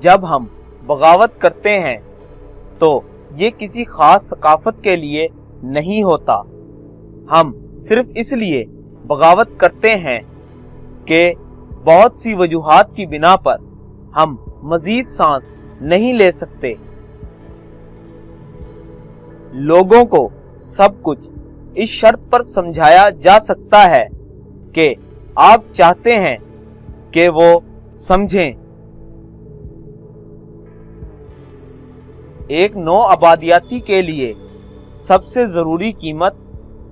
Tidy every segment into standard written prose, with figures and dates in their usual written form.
جب ہم بغاوت کرتے ہیں تو یہ کسی خاص ثقافت کے لیے نہیں ہوتا، ہم صرف اس لیے بغاوت کرتے ہیں کہ بہت سی وجوہات کی بنا پر ہم مزید سانس نہیں لے سکتے۔ لوگوں کو سب کچھ اس شرط پر سمجھایا جا سکتا ہے کہ آپ چاہتے ہیں کہ وہ سمجھیں۔ ایک نو آبادیاتی کے لیے سب سے ضروری قیمت،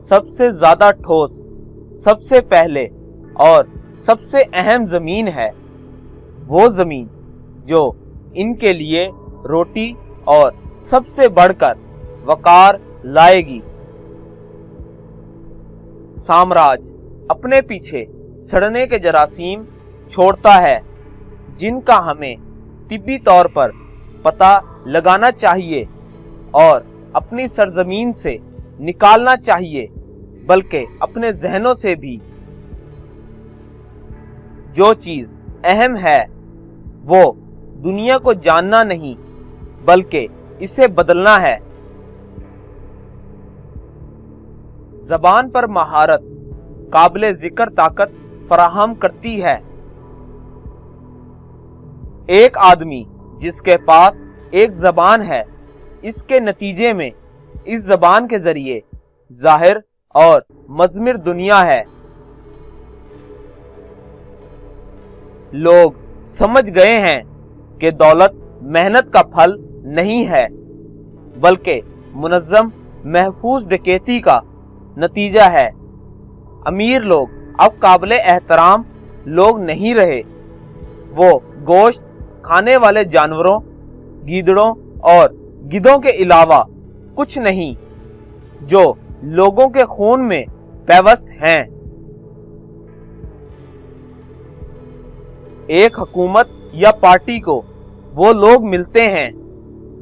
سب سے زیادہ ٹھوس، سب سے پہلے اور سب سے اہم زمین ہے، وہ زمین جو ان کے لیے روٹی اور سب سے بڑھ کر وقار لائے گی۔ سامراج اپنے پیچھے سڑنے کے جراثیم چھوڑتا ہے جن کا ہمیں طبی طور پر پتہ لگانا چاہیے اور اپنی سرزمین سے نکالنا چاہیے، بلکہ اپنے ذہنوں سے بھی۔ جو چیز اہم ہے وہ دنیا کو جاننا نہیں بلکہ اسے بدلنا ہے۔ زبان پر مہارت قابل ذکر طاقت فراہم کرتی ہے۔ ایک آدمی جس کے پاس ایک زبان ہے، اس کے نتیجے میں اس زبان کے ذریعے ظاہر اور مضمر دنیا ہے۔ لوگ سمجھ گئے ہیں کہ دولت محنت کا پھل نہیں ہے بلکہ منظم محفوظ ڈکیتی کا نتیجہ ہے۔ امیر لوگ اب قابل احترام لوگ نہیں رہے، وہ گوشت کھانے والے جانوروں، گیدڑوں اور گدھوں کے علاوہ کچھ نہیں جو لوگوں کے خون میں پیوست ہیں۔ ایک حکومت یا پارٹی کو وہ لوگ ملتے ہیں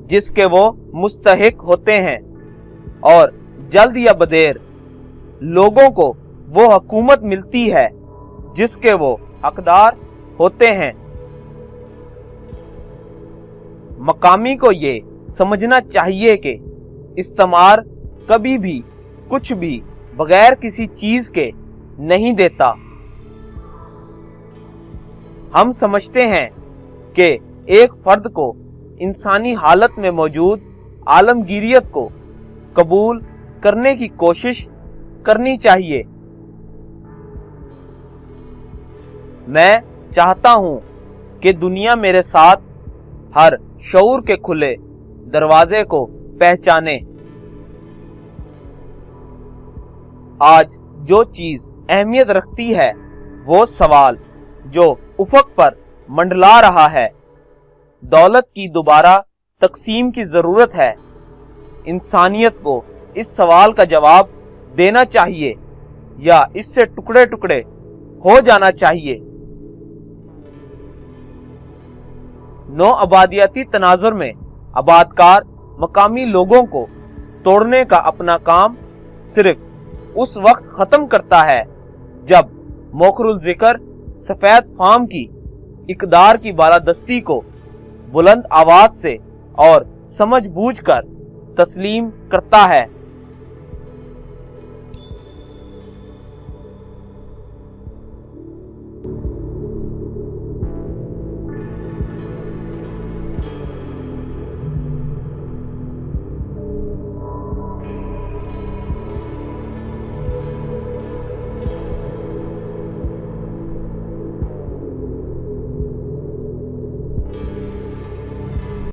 جس کے وہ مستحق ہوتے ہیں، اور جلد یا بدیر لوگوں کو وہ حکومت ملتی ہے جس کے وہ حقدار ہوتے ہیں۔ مقامی کو یہ سمجھنا چاہیے کہ استعمار کبھی بھی کچھ بھی بغیر کسی چیز کے نہیں دیتا۔ ہم سمجھتے ہیں کہ ایک فرد کو انسانی حالت میں موجود عالمگیریت کو قبول کرنے کی کوشش کرنی چاہیے۔ میں چاہتا ہوں کہ دنیا میرے ساتھ ہر شعور کے کھلے دروازے کو پہچانے۔ آج جو چیز اہمیت رکھتی ہے وہ سوال جو افق پر منڈلا رہا ہے، دولت کی دوبارہ تقسیم کی ضرورت ہے۔ انسانیت کو اس سوال کا جواب دینا چاہیے یا اس سے ٹکڑے ٹکڑے ہو جانا چاہیے۔ نو آبادیاتی تناظر میں آبادکار مقامی لوگوں کو توڑنے کا اپنا کام صرف اس وقت ختم کرتا ہے جب موخر الذکر سفید فام کی اقدار کی بالادستی کو بلند آواز سے اور سمجھ بوجھ کر تسلیم کرتا ہے۔